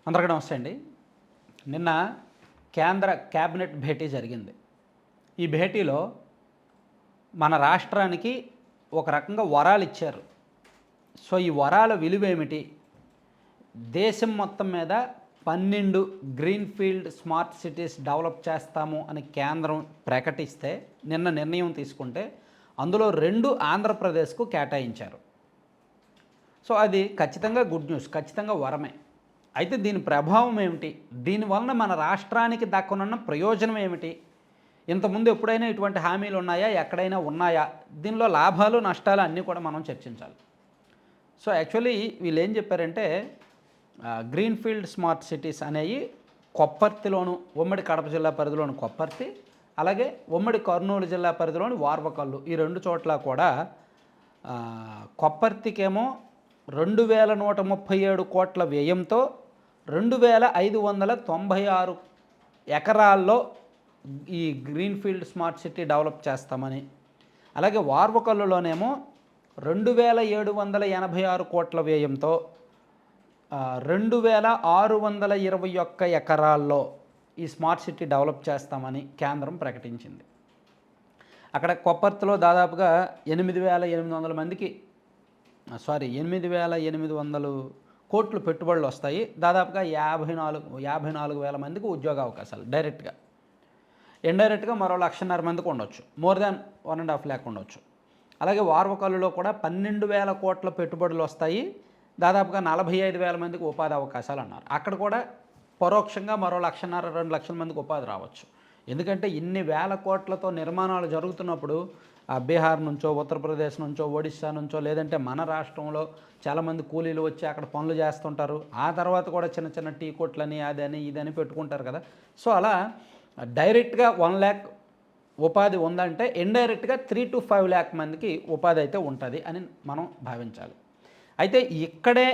అందరికీ నమస్తే అండి. నిన్న కేంద్ర క్యాబినెట్ భేటీ జరిగింది. ఈ భేటీలో మన రాష్ట్రానికి ఒక రకంగా వరాలు ఇచ్చారు. సో ఈ వరాల విలువేమిటి? దేశం మొత్తం మీద 12 గ్రీన్‌ఫీల్డ్ స్మార్ట్ సిటీస్ డెవలప్ చేస్తాము అని కేంద్రం ప్రకటిస్తే నిన్న నిర్ణయం తీసుకుంటే అందులో 2 ఆంధ్రప్రదేశ్‌కు కేటాయించారు. సో అది ఖచ్చితంగా గుడ్ న్యూస్, ఖచ్చితంగా వరమే. అయితే దీని ప్రభావం ఏమిటి? దీనివలన మన రాష్ట్రానికి దక్కనున్న ప్రయోజనం ఏమిటి? ఇంతకుముందు ఎప్పుడైనా ఇటువంటి హామీలు ఉన్నాయా? ఎక్కడైనా ఉన్నాయా? దీనిలో లాభాలు, నష్టాలు అన్నీ కూడా మనం చర్చించాలి. సో యాక్చువల్లీ వీళ్ళు ఏం చెప్పారంటే గ్రీన్‌ఫీల్డ్ స్మార్ట్ సిటీస్ అనేవి కొప్పర్తిలోను, ఉమ్మడి కడప జిల్లా పరిధిలోని కొప్పర్తి, అలాగే ఉమ్మడి కర్నూలు జిల్లా పరిధిలోని వార్వకల్లు, ఈ 2 చోట్ల కూడా కొప్పర్తికేమో 2137 కోట్ల వ్యయంతో 2596 ఎకరాల్లో ఈ గ్రీన్‌ఫీల్డ్ స్మార్ట్ సిటీ డెవలప్ చేస్తామని, అలాగే వార్వకల్లులోనేమో 2786 కోట్ల వ్యయంతో 2621 ఎకరాల్లో ఈ స్మార్ట్ సిటీ డెవలప్ చేస్తామని కేంద్రం ప్రకటించింది. అక్కడ కొప్పర్తిలో దాదాపుగా 8800 మందికి 8800 కోట్లు పెట్టుబడులు వస్తాయి. దాదాపుగా 54,000 మందికి ఉద్యోగ అవకాశాలు డైరెక్ట్గా. ఇండైరెక్ట్గా మరో 1,50,000 మందికి ఉండొచ్చు, మోర్ దాన్ 1.5 lakh ఉండొచ్చు. అలాగే వార్వకల్లులో కూడా 12,000 కోట్ల పెట్టుబడులు వస్తాయి, దాదాపుగా 45,000 మందికి ఉపాధి అవకాశాలు అన్నారు. అక్కడ కూడా పరోక్షంగా మరో 1,50,000 2 లక్షల మందికి ఉపాధి రావచ్చు. ఎందుకంటే ఇన్ని వేల కోట్లతో నిర్మాణాలు జరుగుతున్నప్పుడు బీహార్ నుంచో, ఉత్తరప్రదేశ్ నుంచో, ఒడిశా నుంచో, లేదంటే మన రాష్ట్రంలో చాలామంది కూలీలు వచ్చి అక్కడ పనులు చేస్తుంటారు. ఆ తర్వాత కూడా చిన్న చిన్న టీ కొట్లని అదని ఇదని పెట్టుకుంటారు కదా. సో అలా డైరెక్ట్గా 1 lakh ఉపాధి ఉందంటే ఇండైరెక్ట్గా 3 to 5 lakh మందికి ఉపాధి అయితే ఉంటుంది అని మనం భావించాలి. అయితే ఇక్కడే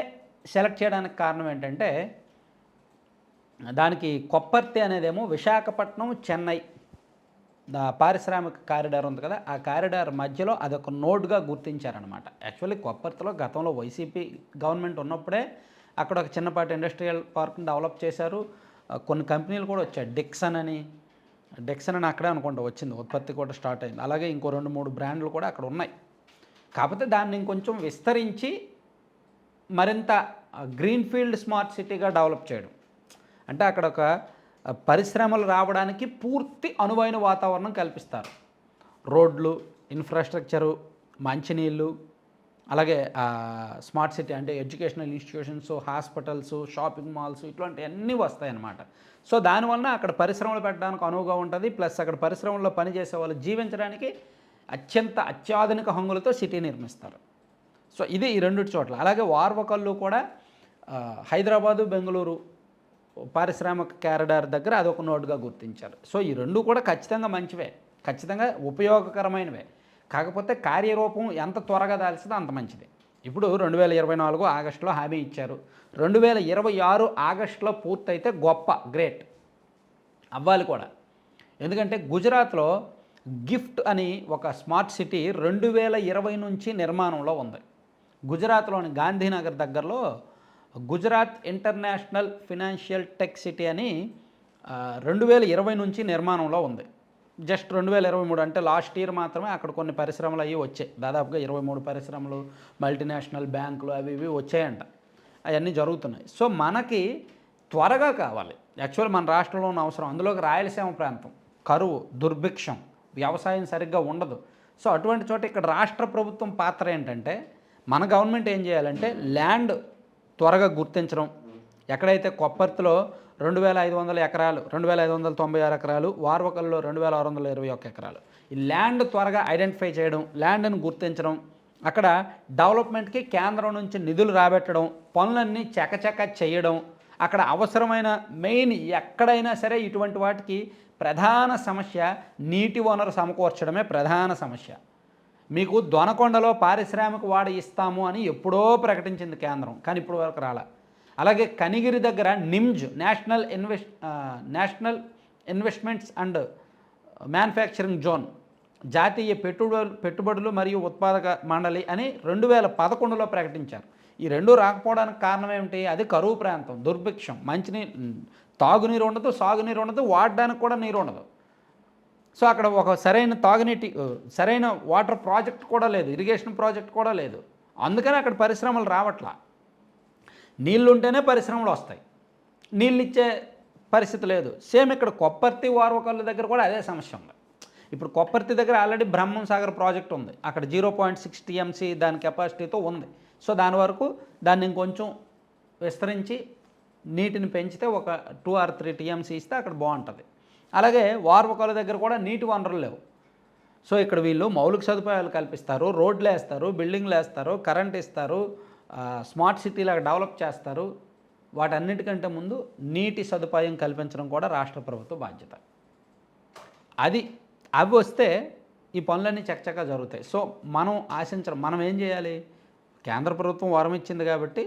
సెలెక్ట్ చేయడానికి కారణం ఏంటంటే దానికి కొప్పర్తి అనేదేమో విశాఖపట్నం, చెన్నై పారిశ్రామిక కారిడార్ ఉంది కదా, ఆ కారిడార్ మధ్యలో అదొక నోడ్గా గుర్తించారనమాట. యాక్చువల్లీ కొప్పర్తిలో గతంలో వైసీపీ గవర్నమెంట్ ఉన్నప్పుడే అక్కడ ఒక చిన్నపాటి ఇండస్ట్రియల్ పార్క్ని డెవలప్ చేశారు. కొన్ని కంపెనీలు కూడా వచ్చాయి. డిక్సన్ అని అక్కడే అనుకుంటా వచ్చింది, ఉత్పత్తి కూడా స్టార్ట్ అయింది. అలాగే ఇంకో 2-3 బ్రాండ్లు కూడా అక్కడ ఉన్నాయి. కాకపోతే దాన్ని ఇంకొంచెం విస్తరించి మరింత గ్రీన్‌ఫీల్డ్ స్మార్ట్ సిటీగా డెవలప్ చేయడం అంటే అక్కడ ఒక పరిశ్రమలు రావడానికి పూర్తి అనువైన వాతావరణం కల్పిస్తారు. రోడ్లు, ఇన్ఫ్రాస్ట్రక్చరు, మంచినీళ్ళు, అలాగే స్మార్ట్ సిటీ అంటే educational institutions, hospitals, shopping malls ఇట్లాంటివన్నీ వస్తాయన్నమాట. సో దానివల్ల అక్కడ పరిశ్రమలు పెట్టడానికి అనువుగా ఉంటుంది. ప్లస్ అక్కడ పరిశ్రమల్లో పనిచేసే వాళ్ళు జీవించడానికి అత్యాధునిక హంగులతో సిటీ నిర్మిస్తారు. సో ఇది ఈ 2 చోట్ల. అలాగే వార్వకల్లు కూడా హైదరాబాదు, బెంగళూరు పారిశ్రామిక కారిడార్ దగ్గర అదొక నోటుగా గుర్తించారు. సో ఈ 2 కూడా ఖచ్చితంగా మంచివే, ఖచ్చితంగా ఉపయోగకరమైనవే. కాకపోతే కార్యరూపం ఎంత త్వరగా దాల్సిందో అంత మంచిది. ఇప్పుడు 2024 ఆగస్టులో హామీ ఇచ్చారు. 2026 ఆగస్టులో పూర్తయితే గొప్ప, గ్రేట్ అవ్వాలి కూడా. ఎందుకంటే గుజరాత్లో గిఫ్ట్ అని ఒక స్మార్ట్ సిటీ 2020 నుంచి నిర్మాణంలో ఉంది. గుజరాత్లోని గాంధీనగర్ దగ్గరలో Gujarat international financial tech city అని 2020 నుంచి నిర్మాణంలో ఉంది. జస్ట్ 2023 అంటే లాస్ట్ ఇయర్ మాత్రమే అక్కడ కొన్ని పరిశ్రమలు అవి వచ్చాయి. దాదాపుగా 23 పరిశ్రమలు, మల్టీనేషనల్ బ్యాంకులు అవి ఇవి వచ్చాయంట. అవన్నీ జరుగుతున్నాయి. సో మనకి త్వరగా కావాలి. యాక్చువల్ మన రాష్ట్రంలో ఉన్న అవసరం. అందులోకి రాయలసీమ ప్రాంతం కరువు, దుర్భిక్షం, వ్యవసాయం సరిగ్గా ఉండదు. సో అటువంటి చోట ఇక్కడ రాష్ట్ర ప్రభుత్వం పాత్ర ఏంటంటే మన గవర్నమెంట్ ఏం చేయాలంటే ల్యాండ్ త్వరగా గుర్తించడం. ఎక్కడైతే కొప్పర్తిలో 2500 ఎకరాలు, 2596 ఎకరాలు, వార్వకల్లో 2621 ఎకరాలు, ఈ ల్యాండ్ త్వరగా ఐడెంటిఫై చేయడం, ల్యాండ్ను గుర్తించడం, అక్కడ డెవలప్మెంట్కి కేంద్రం నుంచి నిధులు రాబెట్టడం, పనులన్నీ చకచక చేయడం. అక్కడ అవసరమైన మెయిన్ ఎక్కడైనా సరే ఇటువంటి వాటికి ప్రధాన సమస్య నీటి వనరు సమకూర్చడమే ప్రధాన సమస్య. మీకు దొనకొండలో పారిశ్రామిక వాడ ఇస్తాము అని ఎప్పుడో ప్రకటించింది కేంద్రం, కానీ ఇప్పుడు వరకు రాలా. అలాగే కనిగిరి దగ్గర NIMZ national investments and manufacturing zone, జాతీయ పెట్టుబడులు మరియు ఉత్పాదక మండలి అని 2011లో ప్రకటించారు. ఈ రెండు రాకపోవడానికి కారణం ఏమిటి? అది కరువు ప్రాంతం, దుర్భిక్షం, తాగునీరు ఉండదు, సాగునీరు ఉండదు, వాడడానికి కూడా నీరు ఉండదు. సో అక్కడ ఒక సరైన వాటర్ ప్రాజెక్ట్ కూడా లేదు, ఇరిగేషన్ ప్రాజెక్ట్ కూడా లేదు. అందుకని అక్కడ పరిశ్రమలు రావట్లా. నీళ్ళు ఉంటేనే పరిశ్రమలు వస్తాయి, నీళ్ళు ఇచ్చే పరిస్థితి లేదు. సేమ్ ఇక్కడ కొప్పర్తి వార్వకల్లు దగ్గర కూడా అదే సమస్య ఉంది. ఇప్పుడు కొప్పర్తి దగ్గర ఆల్రెడీ బ్రహ్మం సాగర్ ప్రాజెక్ట్ ఉంది, అక్కడ 0.6 టీఎంసీ దాని కెపాసిటీతో ఉంది. సో దాని వరకు దాన్ని ఇంకొంచెం విస్తరించి నీటిని పెంచితే ఒక 2 or 3 టీఎంసీ ఇస్తే అక్కడ బాగుంటుంది. అలాగే వార్వకల్లు దగ్గర కూడా నీటి వనరులు లేవు. సో ఇక్కడ వీళ్ళు మౌలిక సదుపాయాలు కల్పిస్తారు, రోడ్లు వేస్తారు, బిల్డింగ్లు వేస్తారు, కరెంట్ ఇస్తారు, స్మార్ట్ సిటీలాగా డెవలప్ చేస్తారు. వాటన్నిటికంటే ముందు నీటి సదుపాయం కల్పించడం కూడా రాష్ట్ర ప్రభుత్వ బాధ్యత. అవి వస్తే ఈ పనులన్నీ చకచకా జరుగుతాయి. సో మనం ఏం చేయాలి? కేంద్ర ప్రభుత్వం వరం ఇచ్చింది కాబట్టి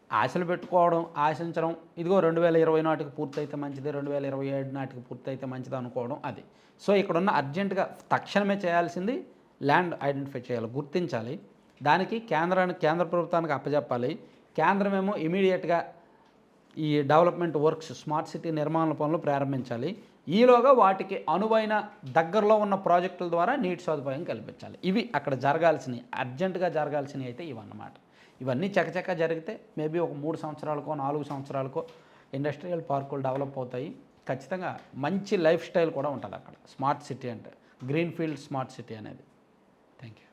ఆశలు పెట్టుకోవడం, ఆశించడం, ఇదిగో 2020 నాటికి పూర్తయితే మంచిది, 2027 నాటికి పూర్తయితే మంచిది అనుకోవడం అది. సో ఇక్కడున్న అర్జెంటుగా తక్షణమే చేయాల్సింది ల్యాండ్ ఐడెంటిఫై చేయాలి, గుర్తించాలి. దానికి కేంద్ర ప్రభుత్వానికి అప్పచెప్పాలి. కేంద్రమేమో ఇమీడియట్గా ఈ డెవలప్మెంట్ వర్క్స్, స్మార్ట్ సిటీ నిర్మాణ పనులు ప్రారంభించాలి. ఈలోగా వాటికి అనువైన దగ్గరలో ఉన్న ప్రాజెక్టుల ద్వారా నీటి సదుపాయం కల్పించాలి. ఇవి అక్కడ అర్జెంటుగా జరగాల్సినవి అయితే ఇవన్నమాట. ఇవన్నీ చకచక జరిగితే మేబీ ఒక 3 సంవత్సరాలకో 4 సంవత్సరాలకో ఇండస్ట్రియల్ పార్కులు డెవలప్ అవుతాయి. ఖచ్చితంగా మంచి లైఫ్ స్టైల్ కూడా ఉంటుంది అక్కడ. స్మార్ట్ సిటీ అంటే గ్రీన్ ఫీల్డ్ స్మార్ట్ సిటీ అనేది. Thank you.